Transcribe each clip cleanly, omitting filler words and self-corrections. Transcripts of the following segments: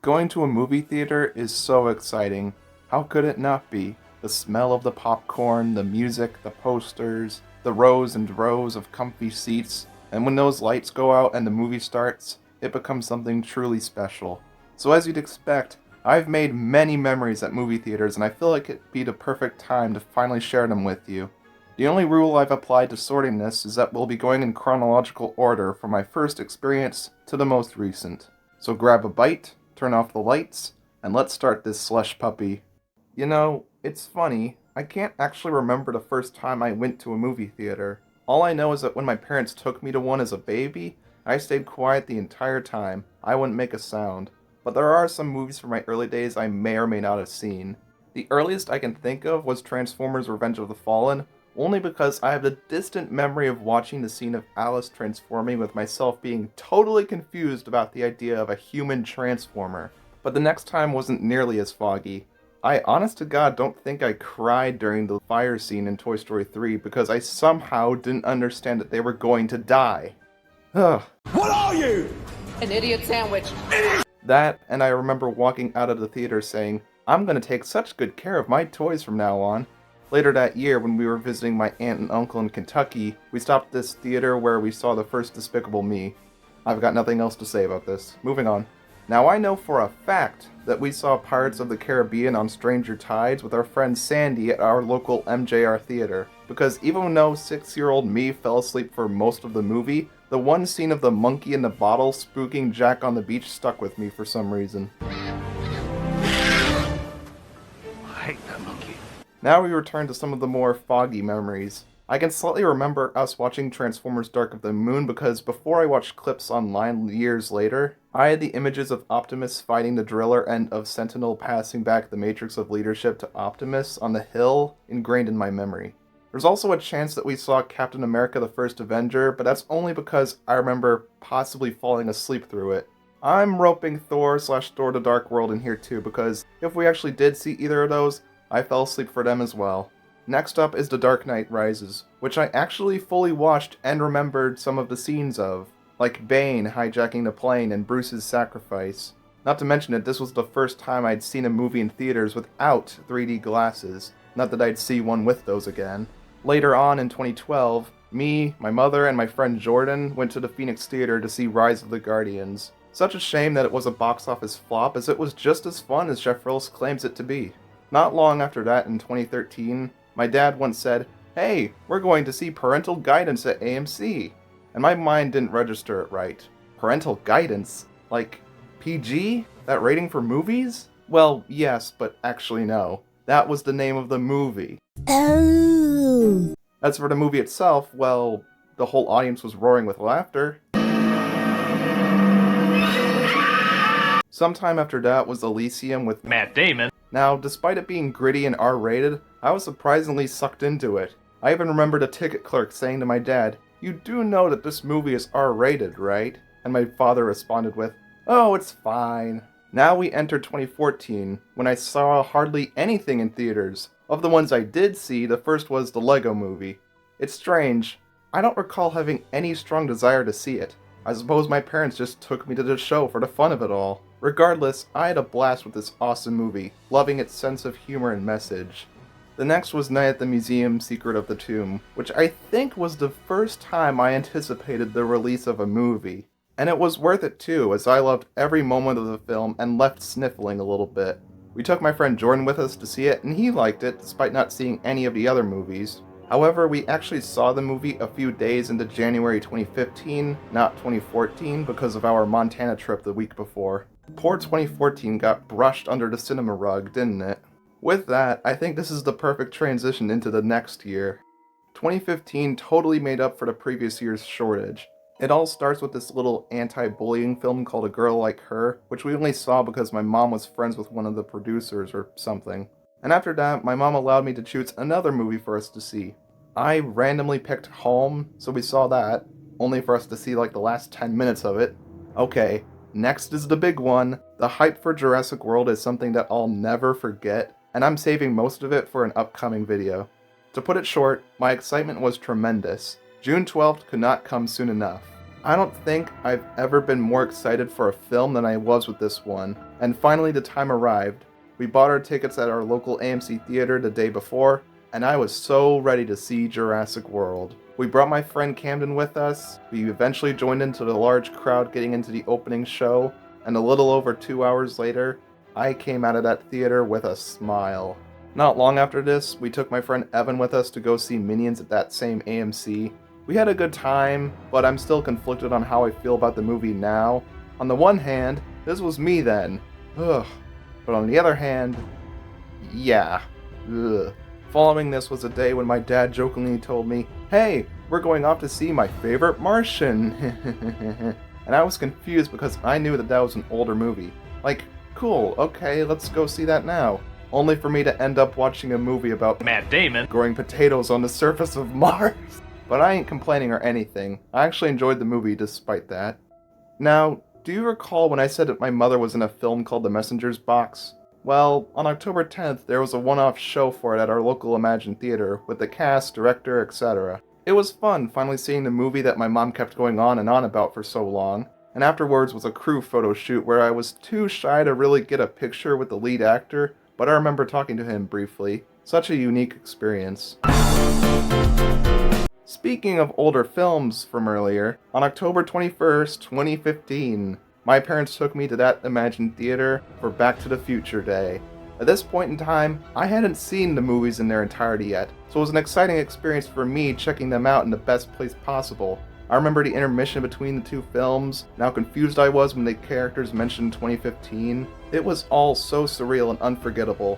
Going to a movie theater is so exciting. How could it not be? The smell of the popcorn, the music, the posters, the rows and rows of comfy seats, and when those lights go out and the movie starts, it becomes something truly special. So as you'd expect, I've made many memories at movie theaters, and I feel like it'd be the perfect time to finally share them with you. The only rule I've applied to sorting this is that we'll be going in chronological order from my first experience to the most recent. So grab a bite, turn off the lights, and let's start this slush puppy. You know, it's funny, I can't actually remember the first time I went to a movie theater. All I know is that when my parents took me to one as a baby, I stayed quiet the entire time. I wouldn't make a sound. But there are some movies from my early days I may or may not have seen. The earliest I can think of was Transformers: Revenge of the Fallen, only because I have the distant memory of watching the scene of Alice transforming with myself being totally confused about the idea of a human transformer. But the next time wasn't nearly as foggy. I honest to God don't think I cried during the fire scene in Toy Story 3 because I somehow didn't understand that they were going to die. Ugh. What are you? An idiot sandwich. That, and I remember walking out of the theater saying, I'm gonna take such good care of my toys from now on. Later that year, when we were visiting my aunt and uncle in Kentucky, we stopped at this theater where we saw the first Despicable Me. I've got nothing else to say about this. Moving on. Now I know for a fact that we saw Pirates of the Caribbean on Stranger Tides with our friend Sandy at our local MJR theater, because even though 6-year-old me fell asleep for most of the movie, the one scene of the monkey in the bottle spooking Jack on the beach stuck with me for some reason. I hate that monkey. Now we return to some of the more foggy memories. I can slightly remember us watching Transformers Dark of the Moon because before I watched clips online years later, I had the images of Optimus fighting the Driller and of Sentinel passing back the Matrix of Leadership to Optimus on the hill ingrained in my memory. There's also a chance that we saw Captain America the First Avenger, but that's only because I remember possibly falling asleep through it. I'm roping Thor/Thor the Dark World in here too because if we actually did see either of those, I fell asleep for them as well. Next up is The Dark Knight Rises, which I actually fully watched and remembered some of the scenes of, like Bane hijacking the plane and Bruce's sacrifice. Not to mention that this was the first time I'd seen a movie in theaters without 3D glasses, not that I'd see one with those again. Later on in 2012, me, my mother, and my friend Jordan went to the Phoenix Theater to see Rise of the Guardians. Such a shame that it was a box office flop, as it was just as fun as Jeff Rills claims it to be. Not long after that, in 2013, my dad once said, "Hey, we're going to see Parental Guidance at AMC." And my mind didn't register it right. Parental Guidance? Like, PG? That rating for movies? Well, yes, but actually no. That was the name of the movie. Oh. As for the movie itself, well, the whole audience was roaring with laughter. Sometime after that was Elysium with Matt Damon. Now, despite it being gritty and R-rated, I was surprisingly sucked into it. I even remember the ticket clerk saying to my dad, "You do know that this movie is R-rated, right?" And my father responded with, "Oh, it's fine." Now we enter 2014, when I saw hardly anything in theaters. Of the ones I did see, the first was the Lego Movie. It's strange. I don't recall having any strong desire to see it. I suppose my parents just took me to the show for the fun of it all. Regardless, I had a blast with this awesome movie, loving its sense of humor and message. The next was Night at the Museum: Secret of the Tomb, which I think was the first time I anticipated the release of a movie. And it was worth it too, as I loved every moment of the film and left sniffling a little bit. We took my friend Jordan with us to see it, and he liked it, despite not seeing any of the other movies. However, we actually saw the movie a few days into January 2015, not 2014, because of our Montana trip the week before. Poor 2014 got brushed under the cinema rug, didn't it? With that, I think this is the perfect transition into the next year. 2015 totally made up for the previous year's shortage. It all starts with this little anti-bullying film called A Girl Like Her, which we only saw because my mom was friends with one of the producers or something. And after that, my mom allowed me to choose another movie for us to see. I randomly picked Home, so we saw that, only for us to see like the last 10 minutes of it. Okay, next is the big one. The hype for Jurassic World is something that I'll never forget, and I'm saving most of it for an upcoming video. To put it short, my excitement was tremendous. June 12th could not come soon enough. I don't think I've ever been more excited for a film than I was with this one, and finally the time arrived. We bought our tickets at our local AMC theater the day before, and I was so ready to see Jurassic World. We brought my friend Camden with us, we eventually joined into the large crowd getting into the opening show, and a little over 2 hours later, I came out of that theater with a smile. Not long after this, we took my friend Evan with us to go see Minions at that same AMC. We had a good time, but I'm still conflicted on how I feel about the movie now. On the one hand, this was me then. Ugh. But on the other hand, yeah. Ugh. Following this was a day when my dad jokingly told me, "Hey, we're going off to see my favorite Martian." And I was confused because I knew that was an older movie. Like, cool, okay, let's go see that now. Only for me to end up watching a movie about Matt Damon growing potatoes on the surface of Mars. But I ain't complaining or anything. I actually enjoyed the movie despite that. Now, do you recall when I said that my mother was in a film called The Messenger's Box? Well, on October 10th, there was a one-off show for it at our local Imagine Theater, with the cast, director, etc. It was fun finally seeing the movie that my mom kept going on and on about for so long, and afterwards was a crew photo shoot where I was too shy to really get a picture with the lead actor, but I remember talking to him briefly. Such a unique experience. Speaking of older films from earlier, on October 21st, 2015, my parents took me to that Imagine Theater for Back to the Future Day. At this point in time, I hadn't seen the movies in their entirety yet, so it was an exciting experience for me checking them out in the best place possible. I remember the intermission between the two films, and how confused I was when the characters mentioned 2015. It was all so surreal and unforgettable.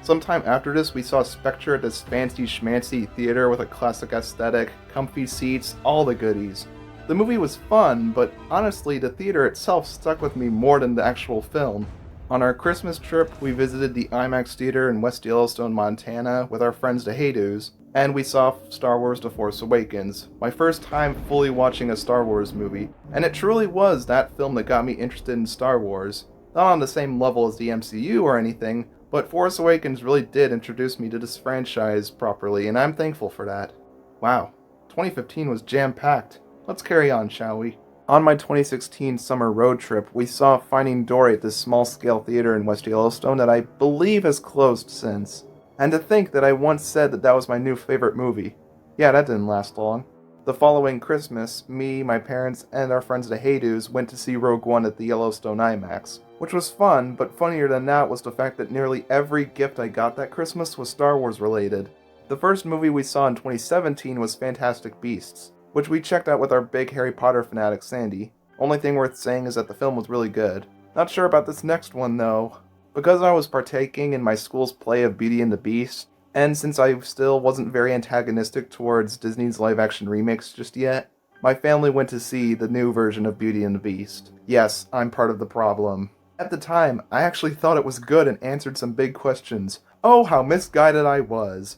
Sometime after this, we saw Spectre at this fancy schmancy theater with a classic aesthetic, comfy seats, all the goodies. The movie was fun, but honestly, the theater itself stuck with me more than the actual film. On our Christmas trip, we visited the IMAX theater in West Yellowstone, Montana with our friends the Haydoos, and we saw Star Wars The Force Awakens, my first time fully watching a Star Wars movie, and it truly was that film that got me interested in Star Wars. Not on the same level as the MCU or anything, but Force Awakens really did introduce me to this franchise properly, and I'm thankful for that. Wow, 2015 was jam-packed. Let's carry on, shall we? On my 2016 summer road trip, we saw Finding Dory at this small-scale theater in West Yellowstone that I believe has closed since. And to think that I once said that was my new favorite movie. Yeah, that didn't last long. The following Christmas, me, my parents, and our friends the Haydoos went to see Rogue One at the Yellowstone IMAX, which was fun, but funnier than that was the fact that nearly every gift I got that Christmas was Star Wars related. The first movie we saw in 2017 was Fantastic Beasts, which we checked out with our big Harry Potter fanatic Sandy. Only thing worth saying is that the film was really good. Not sure about this next one though. Because I was partaking in my school's play of Beauty and the Beast, and since I still wasn't very antagonistic towards Disney's live-action remakes just yet, my family went to see the new version of Beauty and the Beast. Yes, I'm part of the problem. At the time, I actually thought it was good and answered some big questions. Oh, how misguided I was.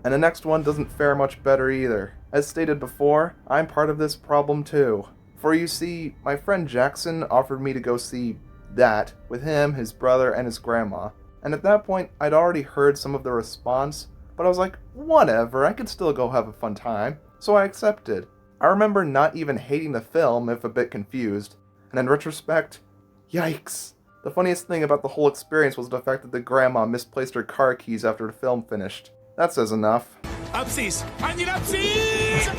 And the next one doesn't fare much better either. As stated before, I'm part of this problem too. For you see, my friend Jackson offered me to go see that with him, his brother, and his grandma. And at that point, I'd already heard some of the response, but I was like, whatever, I could still go have a fun time. So I accepted. I remember not even hating the film, if a bit confused. And in retrospect, yikes. The funniest thing about the whole experience was the fact that the grandma misplaced her car keys after the film finished. That says enough. Upsies! I need upsies!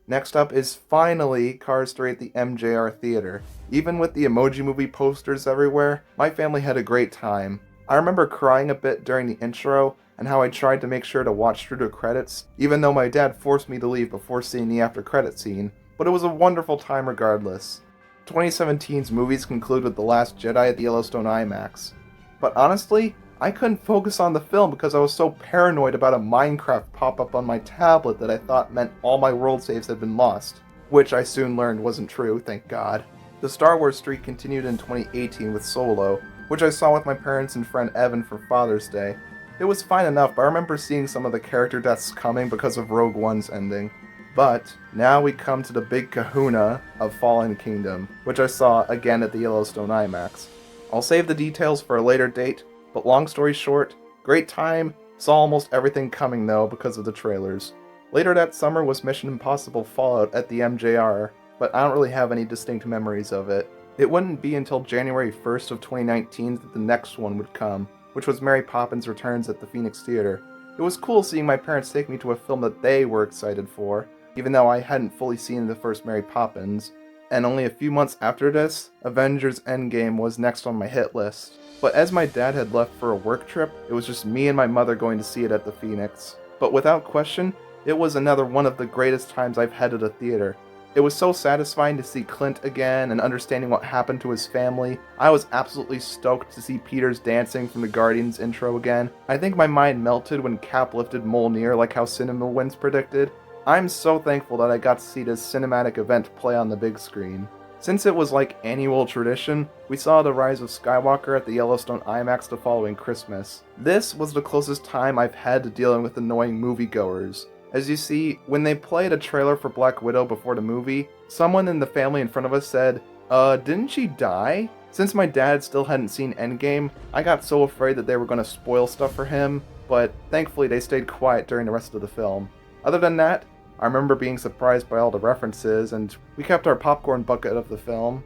Next up is finally Carr at the MJR Theater. Even with the Emoji Movie posters everywhere, my family had a great time. I remember crying a bit during the intro, and how I tried to make sure to watch through the credits, even though my dad forced me to leave before seeing the after-credit scene, but it was a wonderful time regardless. 2017's movies conclude with The Last Jedi at the Yellowstone IMAX. But honestly, I couldn't focus on the film because I was so paranoid about a Minecraft pop-up on my tablet that I thought meant all my world saves had been lost. Which I soon learned wasn't true, thank God. The Star Wars streak continued in 2018 with Solo, which I saw with my parents and friend Evan for Father's Day. It was fine enough, but I remember seeing some of the character deaths coming because of Rogue One's ending. But now we come to the big kahuna of Fallen Kingdom, which I saw again at the Yellowstone IMAX. I'll save the details for a later date, but long story short, great time, saw almost everything coming though because of the trailers. Later that summer was Mission Impossible Fallout at the MJR, but I don't really have any distinct memories of it. It wouldn't be until January 1st of 2019 that the next one would come, which was Mary Poppins Returns at the Phoenix Theater. It was cool seeing my parents take me to a film that they were excited for, even though I hadn't fully seen the first Mary Poppins. And only a few months after this, Avengers Endgame was next on my hit list. But as my dad had left for a work trip, it was just me and my mother going to see it at the Phoenix. But without question, it was another one of the greatest times I've had at a theater. It was so satisfying to see Clint again and understanding what happened to his family. I was absolutely stoked to see Peter's dancing from the Guardians intro again. I think my mind melted when Cap lifted Mjolnir like how CinemaWins predicted. I'm so thankful that I got to see this cinematic event play on the big screen. Since it was like annual tradition, we saw the rise of Skywalker at the Yellowstone IMAX the following Christmas. This was the closest time I've had to dealing with annoying moviegoers. As you see, when they played a trailer for Black Widow before the movie, someone in the family in front of us said, didn't she die? Since my dad still hadn't seen Endgame, I got so afraid that they were going to spoil stuff for him, but thankfully they stayed quiet during the rest of the film. Other than that, I remember being surprised by all the references, and we kept our popcorn bucket of the film.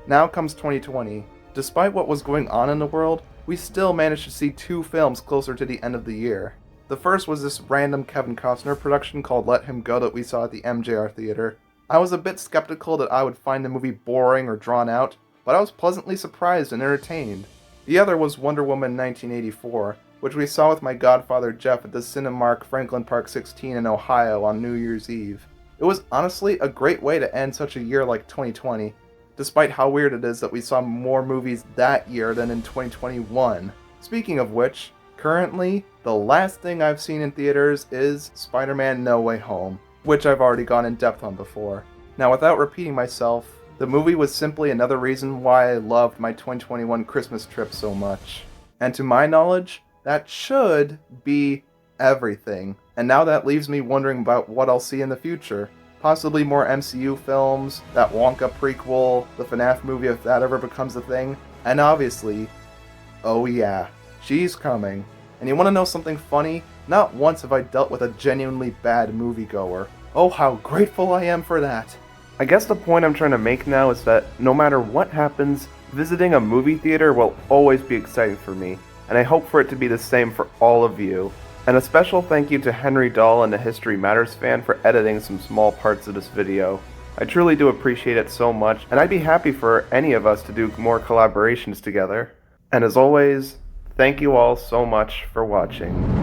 Now comes 2020. Despite what was going on in the world, we still managed to see 2 films closer to the end of the year. The first was this random Kevin Costner production called Let Him Go that we saw at the MJR Theater. I was a bit skeptical that I would find the movie boring or drawn out, but I was pleasantly surprised and entertained. The other was Wonder Woman 1984, which we saw with my godfather Jeff at the Cinemark Franklin Park 16 in Ohio on New Year's Eve. It was honestly a great way to end such a year like 2020, despite how weird it is that we saw more movies that year than in 2021. Speaking of which, currently, the last thing I've seen in theaters is Spider-Man No Way Home, which I've already gone in depth on before. Now, without repeating myself, the movie was simply another reason why I loved my 2021 Christmas trip so much. And to my knowledge, that should be everything. And now that leaves me wondering about what I'll see in the future. Possibly more MCU films, that Wonka prequel, the FNAF movie if that ever becomes a thing, and obviously, oh yeah, she's coming. And you want to know something funny? Not once have I dealt with a genuinely bad moviegoer. Oh, how grateful I am for that. I guess the point I'm trying to make now is that no matter what happens, visiting a movie theater will always be exciting for me, and I hope for it to be the same for all of you. And a special thank you to Henry Dahl and the History Matters fan for editing some small parts of this video. I truly do appreciate it so much, and I'd be happy for any of us to do more collaborations together. And as always, thank you all so much for watching.